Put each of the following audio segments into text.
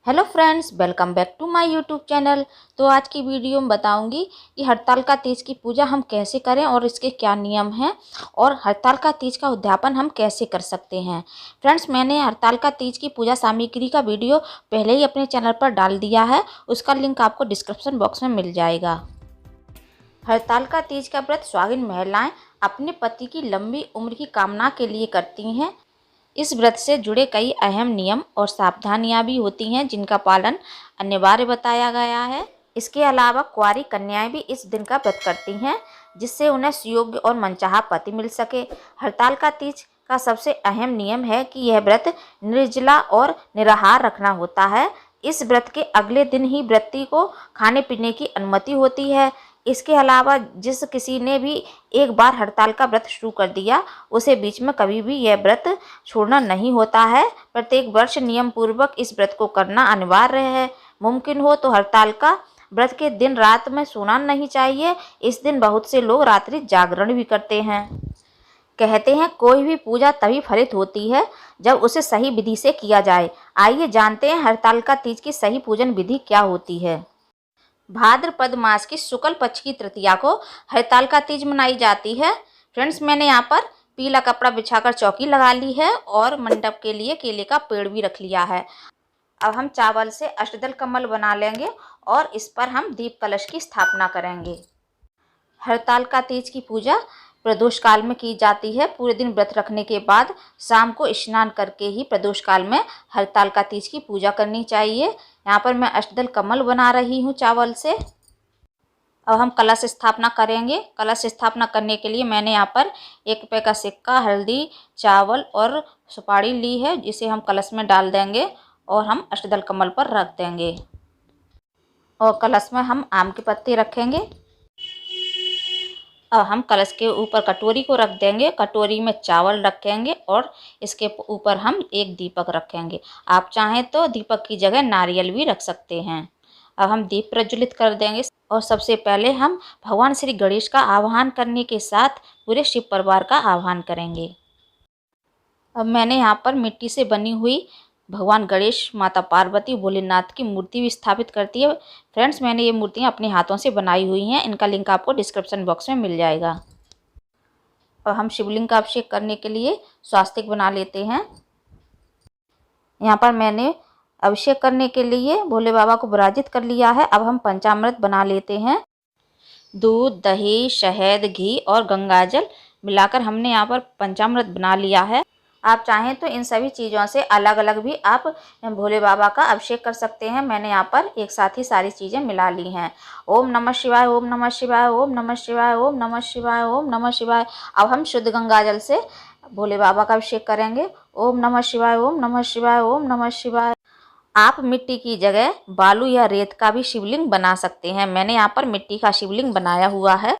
Hello friends, welcome back to my YouTube channel. तो आज की वीडियो में बताऊंगी कि हरतालिका तीज की पूजा हम कैसे करें और इसके क्या नियम हैं और हरतालिका तीज का उद्यापन हम कैसे कर सकते हैं। फ्रेंड्स, मैंने हरतालिका तीज की पूजा सामग्री का वीडियो पहले ही अपने चैनल पर डाल दिया है, उसका लिंक आपको डिस्क्रिप्शन बॉक्स में मिल जाएगा। हरतालिका तीज का व्रत सुहागिन महिलाएं अपने पति की लंबी उम्र की कामना के लिए करती हैं। इस व्रत से जुड़े कई अहम नियम और सावधानियां भी होती हैं जिनका पालन अनिवार्य बताया गया है। इसके अलावा कुंवारी कन्याएं भी इस दिन का व्रत करती हैं जिससे उन्हें सुयोग्य और मनचाहा पति मिल सके। हरतालिका तीज का सबसे अहम नियम है कि यह व्रत निर्जला और निराहार रखना होता है। इस व्रत के अगले दिन ही व्रती को खाने पीने की अनुमति होती है। इसके अलावा जिस किसी ने भी एक बार हड़ताल का व्रत शुरू कर दिया उसे बीच में कभी भी यह व्रत छोड़ना नहीं होता है। प्रत्येक वर्ष नियम पूर्वक इस व्रत को करना अनिवार्य है। मुमकिन हो तो हड़ताल का व्रत के दिन रात में सोना नहीं चाहिए। इस दिन बहुत से लोग रात्रि जागरण भी करते हैं। कहते हैं कोई भी पूजा तभी फलित होती है जब उसे सही विधि से किया जाए। आइए जानते हैं हरतालिका तीज की सही पूजन विधि क्या होती है। भाद्रपद मास की शुक्ल पक्ष की तृतीया को हरतालिका तीज मनाई जाती है। फ्रेंड्स, मैंने यहाँ पर पीला कपड़ा बिछाकर चौकी लगा ली है और मंडप के लिए केले का पेड़ भी रख लिया है। अब हम चावल से अष्टदल कमल बना लेंगे और इस पर हम दीप कलश की स्थापना करेंगे। हरतालिका तीज की पूजा प्रदोष काल में की जाती है। पूरे दिन व्रत रखने के बाद शाम को स्नान करके ही प्रदोष काल में हरतालिका तीज की पूजा करनी चाहिए। यहाँ पर मैं अष्टदल कमल बना रही हूँ चावल से। अब हम कलश स्थापना करेंगे। कलश स्थापना करने के लिए मैंने यहाँ पर 1 रुपये का सिक्का, हल्दी, चावल और सुपारी ली है जिसे हम कलश में डाल देंगे और हम अष्टदल कमल पर रख देंगे। और कलश में हम आम के पत्ते रखेंगे। अब हम कलश के ऊपर कटोरी को रख देंगे। कटोरी में चावल रखेंगे और इसके ऊपर हम एक दीपक रखेंगे। आप चाहें तो दीपक की जगह नारियल भी रख सकते हैं। अब हम दीप प्रज्वलित कर देंगे और सबसे पहले हम भगवान श्री गणेश का आह्वान करने के साथ पूरे शिव परिवार का आह्वान करेंगे। अब मैंने यहाँ पर मिट्टी से बनी हुई भगवान गणेश, माता पार्वती, भोलेनाथ की मूर्ति भी स्थापित करती है। फ्रेंड्स, मैंने ये मूर्तियाँ अपने हाथों से बनाई हुई हैं। इनका लिंक आपको डिस्क्रिप्शन बॉक्स में मिल जाएगा। और हम शिवलिंग का अभिषेक करने के लिए स्वास्तिक बना लेते हैं। यहाँ पर मैंने अभिषेक करने के लिए भोले बाबा को विराजित कर लिया है। अब हम पंचामृत बना लेते हैं। दूध, दही, शहद, घी और गंगाजल मिलाकर हमने यहाँ पर पंचामृत बना लिया है। आप चाहें तो इन सभी चीज़ों से अलग अलग भी आप भोले बाबा का अभिषेक कर सकते हैं। मैंने यहाँ पर एक साथ ही सारी चीज़ें मिला ली हैं। ओम नमः शिवाय, ओम नमः शिवाय, ओम नमः शिवाय, ओम नमः शिवाय, ओम नमः शिवाय। अब हम शुद्ध गंगाजल से भोले बाबा का अभिषेक करेंगे। ओम नमः शिवाय, ओम नमः शिवाय, ओम नमः शिवाय। आप मिट्टी की जगह बालू या रेत का भी शिवलिंग बना सकते हैं। मैंने यहाँ पर मिट्टी का शिवलिंग बनाया हुआ है।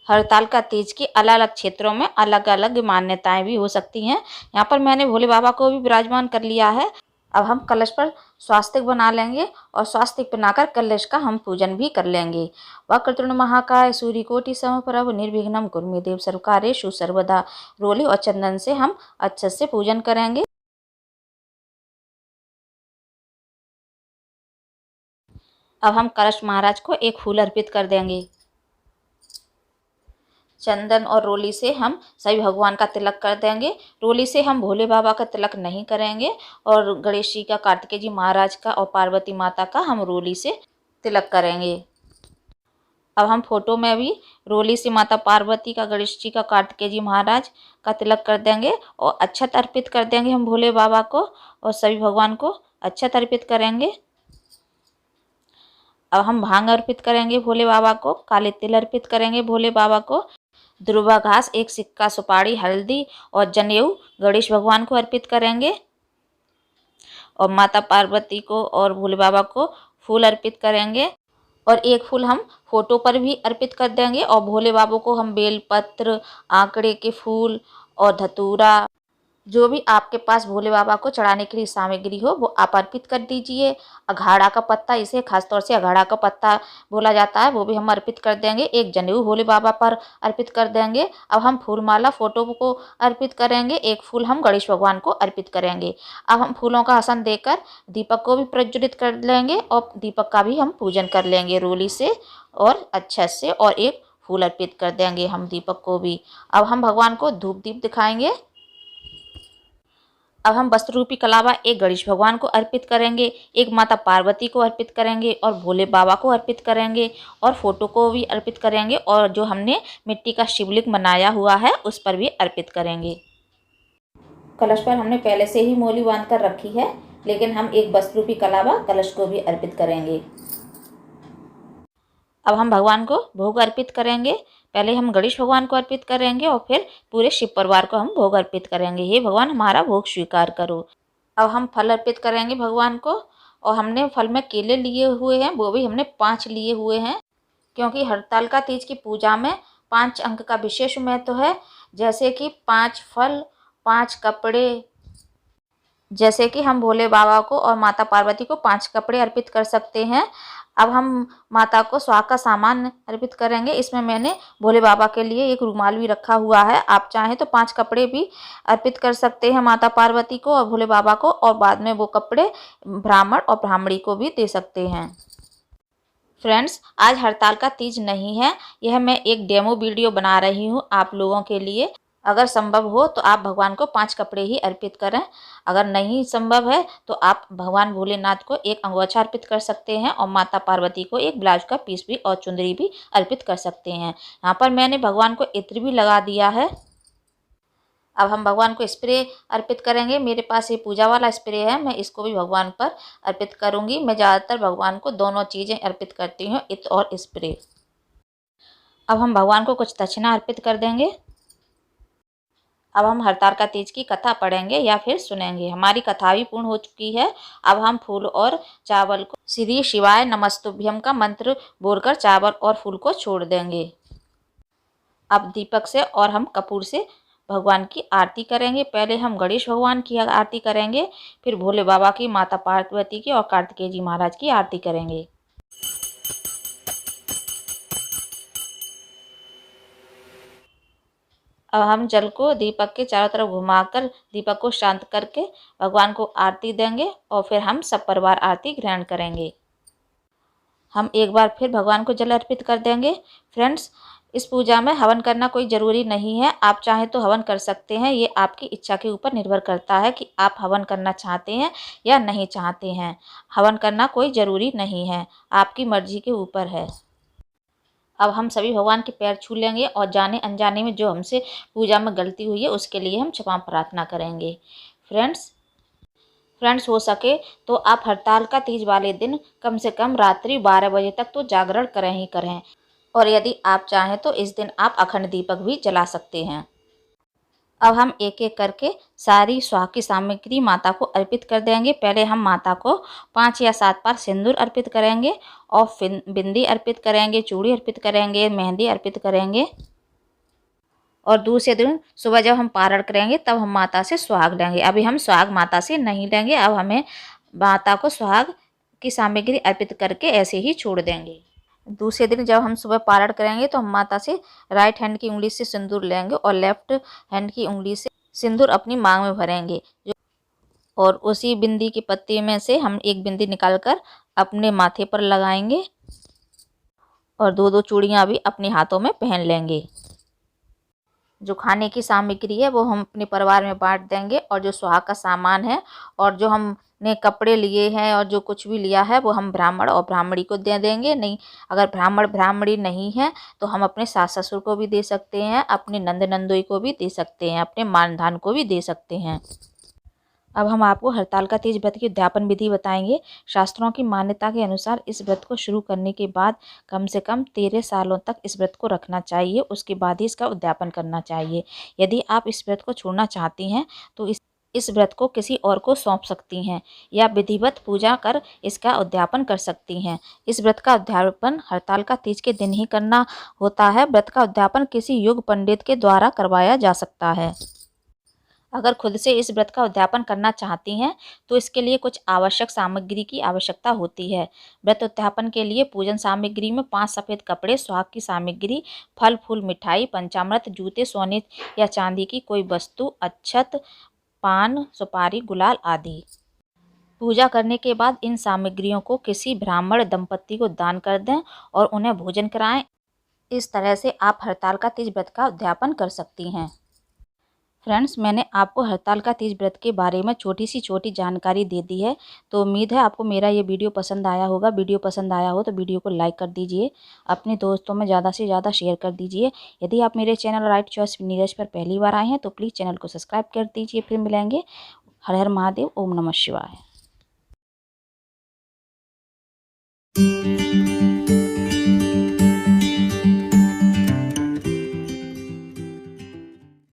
हरतालिका तीज के अलग अलग क्षेत्रों में अलग अलग मान्यताएं भी हो सकती हैं। यहाँ पर मैंने भोले बाबा को भी विराजमान कर लिया है। अब हम कलश पर स्वास्तिक बना लेंगे और स्वास्तिक बनाकर कलश का हम पूजन भी कर लेंगे। वक्रतुंड महाकाय, सूर्यकोटि समप्रभ, निर्विघ्नं कुरु मे देव, सर्वकार्येषु सर्वदा। रोली और चंदन से हम अच्छे से पूजन करेंगे। अब हम कलश महाराज को एक फूल अर्पित कर देंगे। चंदन और रोली से हम सभी भगवान का तिलक कर देंगे। रोली से हम भोले बाबा का तिलक नहीं करेंगे और गणेश जी का, कार्तिकेय जी महाराज का और पार्वती माता का हम रोली से तिलक करेंगे। अब हम फोटो में भी रोली से माता पार्वती का, गणेश जी का, कार्तिकेय जी महाराज का तिलक कर देंगे और अक्षत अर्पित कर देंगे हम भोले बाबा को और सभी भगवान को अक्षत अर्पित करेंगे। अब हम भांग अर्पित करेंगे भोले बाबा को, काले तिल अर्पित करेंगे भोले बाबा को, दुर्वा घास, एक सिक्का, सुपारी, हल्दी और जनेऊ गणेश भगवान को अर्पित करेंगे और माता पार्वती को और भोले बाबा को फूल अर्पित करेंगे और एक फूल हम फोटो पर भी अर्पित कर देंगे और भोले बाबा को हम बेलपत्र, आंकड़े के फूल और धतूरा, जो भी आपके पास भोले बाबा को चढ़ाने के लिए सामग्री हो वो आप अर्पित कर दीजिए। अघाड़ा का पत्ता, इसे खासतौर से अघाड़ा का पत्ता बोला जाता है, वो भी हम अर्पित कर देंगे। एक जनेऊ भोले बाबा पर अर्पित कर देंगे। अब हम फूल माला फोटो को अर्पित करेंगे। एक फूल हम गणेश भगवान को अर्पित करेंगे। अब हम फूलों का आसन देकर दीपक को भी प्रज्वलित कर लेंगे और दीपक का भी हम पूजन कर लेंगे रोली से और अच्छे से, और एक फूल अर्पित कर देंगे हम दीपक को भी। अब हम भगवान को धूप दीप दिखाएंगे। अब हम वस्त्र रूपी कलावा एक गणेश भगवान को अर्पित करेंगे, एक माता पार्वती को अर्पित करेंगे और भोले बाबा को अर्पित करेंगे और फोटो को भी अर्पित करेंगे, और जो हमने मिट्टी का शिवलिंग बनाया हुआ है उस पर भी अर्पित करेंगे। कलश पर हमने पहले से ही मोली बांध कर रखी है, लेकिन हम एक वस्त्र रूपी कलावा कलश को भी अर्पित करेंगे। अब हम भगवान को भोग अर्पित करेंगे। पहले हम गणेश भगवान को अर्पित करेंगे और फिर पूरे शिव परिवार को हम भोग अर्पित करेंगे। हे भगवान, हमारा भोग स्वीकार करो। अब हम फल अर्पित करेंगे भगवान को, और हमने फल में केले लिए हुए हैं, वो भी हमने 5 लिए हुए हैं, क्योंकि हरतालिका तीज की पूजा में 5 अंक का विशेष महत्व है। जैसे कि 5 फल, 5 कपड़े, जैसे कि हम भोले बाबा को और माता पार्वती को 5 कपड़े अर्पित कर सकते हैं। अब हम माता को सुहाग का सामान अर्पित करेंगे। इसमें मैंने भोले बाबा के लिए एक रुमाल भी रखा हुआ है। आप चाहें तो 5 कपड़े भी अर्पित कर सकते हैं माता पार्वती को और भोले बाबा को, और बाद में वो कपड़े ब्राह्मण और ब्राह्मणी को भी दे सकते हैं। फ्रेंड्स, आज हरतालिका तीज नहीं है, यह मैं एक डेमो वीडियो बना रही हूँ आप लोगों के लिए। अगर संभव हो तो आप भगवान को 5 कपड़े ही अर्पित करें। अगर नहीं संभव है तो आप भगवान भोलेनाथ को एक अंगोछा अर्पित कर सकते हैं और माता पार्वती को एक ब्लाउज का पीस भी और चुंदरी भी अर्पित कर सकते हैं। यहाँ पर मैंने भगवान को इत्र भी लगा दिया है। अब हम भगवान को स्प्रे अर्पित करेंगे। मेरे पास ये पूजा वाला स्प्रे है, मैं इसको भी भगवान पर अर्पित करूँगी। मैं ज़्यादातर भगवान को दोनों चीज़ें अर्पित करती हूँ, इत्र और स्प्रे। अब हम भगवान को कुछ दक्षिणा अर्पित कर देंगे। अब हम हरतालिका तीज की कथा पढ़ेंगे या फिर सुनेंगे। हमारी कथा भी पूर्ण हो चुकी है। अब हम फूल और चावल को श्री शिवाय नमस्तुभ्यम का मंत्र बोलकर चावल और फूल को छोड़ देंगे। अब दीपक से और हम कपूर से भगवान की आरती करेंगे। पहले हम गणेश भगवान की आरती करेंगे, फिर भोले बाबा की, माता पार्वती की और कार्तिकेय जी महाराज की आरती करेंगे। अब हम जल को दीपक के चारों तरफ घुमाकर दीपक को शांत करके भगवान को आरती देंगे और फिर हम सब परिवार आरती ग्रहण करेंगे। हम एक बार फिर भगवान को जल अर्पित कर देंगे। फ्रेंड्स, इस पूजा में हवन करना कोई ज़रूरी नहीं है, आप चाहें तो हवन कर सकते हैं। ये आपकी इच्छा के ऊपर निर्भर करता है कि आप हवन करना चाहते हैं या नहीं चाहते हैं। हवन करना कोई ज़रूरी नहीं है, आपकी मर्जी के ऊपर है। अब हम सभी भगवान के पैर छू लेंगे और जाने अनजाने में जो हमसे पूजा में गलती हुई है उसके लिए हम क्षमा प्रार्थना करेंगे। फ्रेंड्स, हो सके तो आप हरतालिका तीज वाले दिन कम से कम रात्रि 12 बजे तक तो जागरण करें ही करें, और यदि आप चाहें तो इस दिन आप अखंड दीपक भी जला सकते हैं। अब हम एक एक करके सारी सुहाग की सामग्री माता को अर्पित कर देंगे। पहले हम माता को 5 या 7 बार सिंदूर अर्पित करेंगे और फिर बिंदी अर्पित करेंगे, चूड़ी अर्पित करेंगे, मेहंदी अर्पित करेंगे, और दूसरे दिन सुबह जब हम पारण करेंगे तब हम माता से सुहाग लेंगे। अभी हम सुहाग माता से नहीं लेंगे, अब हमें माता को सुहाग की सामग्री अर्पित करके ऐसे ही छोड़ देंगे। दूसरे दिन जब हम सुबह पारण करेंगे तो हम माता से राइट हैंड की उंगली से सिंदूर लेंगे और लेफ्ट हैंड की उंगली से सिंदूर अपनी मांग में भरेंगे, और उसी बिंदी की पत्ती में से हम एक बिंदी निकालकर अपने माथे पर लगाएंगे और 2-2 चूड़ियाँ भी अपने हाथों में पहन लेंगे। जो खाने की सामग्री है वो हम अपने परिवार में बांट देंगे, और जो सुहाग का सामान है और जो हमने कपड़े लिए हैं और जो कुछ भी लिया है वो हम ब्राह्मण और ब्राह्मणी को दे देंगे। नहीं, अगर ब्राह्मण ब्राह्मणी नहीं है तो हम अपने सास ससुर को भी दे सकते हैं, अपने नंद नंदोई को भी दे सकते हैं, अपने मानधान को भी दे सकते हैं। अब हम आपको हरतालिका तीज व्रत की उद्यापन विधि बताएंगे। शास्त्रों की मान्यता के अनुसार इस व्रत को शुरू करने के बाद कम से कम 13 सालों तक इस व्रत को रखना चाहिए, उसके बाद ही इसका उद्यापन करना चाहिए। यदि आप इस व्रत को छोड़ना चाहती हैं तो इस व्रत को किसी और को सौंप सकती हैं या विधिवत पूजा कर इसका उद्यापन कर सकती हैं। इस व्रत का उद्यापन हरतालिका तीज के दिन ही करना होता है। व्रत का उद्यापन किसी योग्य पंडित के द्वारा करवाया जा सकता है। अगर खुद से इस व्रत का उद्यापन करना चाहती हैं तो इसके लिए कुछ आवश्यक सामग्री की आवश्यकता होती है। व्रत उद्यापन के लिए पूजन सामग्री में 5 सफ़ेद कपड़े, सुहाग की सामग्री, फल फूल, मिठाई, पंचामृत, जूते, सोने या चांदी की कोई वस्तु, अक्षत, पान, सुपारी, गुलाल आदि। पूजा करने के बाद इन सामग्रियों को किसी ब्राह्मण दंपति को दान कर दें और उन्हें भोजन कराएं। इस तरह से आप हरतालिका तीज व्रत का उद्यापन कर सकती हैं। फ्रेंड्स, मैंने आपको हरतालिका तीज व्रत के बारे में छोटी जानकारी दे दी है। तो उम्मीद है आपको मेरा ये वीडियो पसंद आया होगा। वीडियो पसंद आया हो तो वीडियो को लाइक कर दीजिए, अपने दोस्तों में ज़्यादा से ज़्यादा शेयर कर दीजिए। यदि आप मेरे चैनल राइट चॉइस नीरज पर पहली बार आए हैं तो प्लीज़ चैनल को सब्सक्राइब कर दीजिए। फिर मिलेंगे। हर हर महादेव, ओम नमः शिवाय।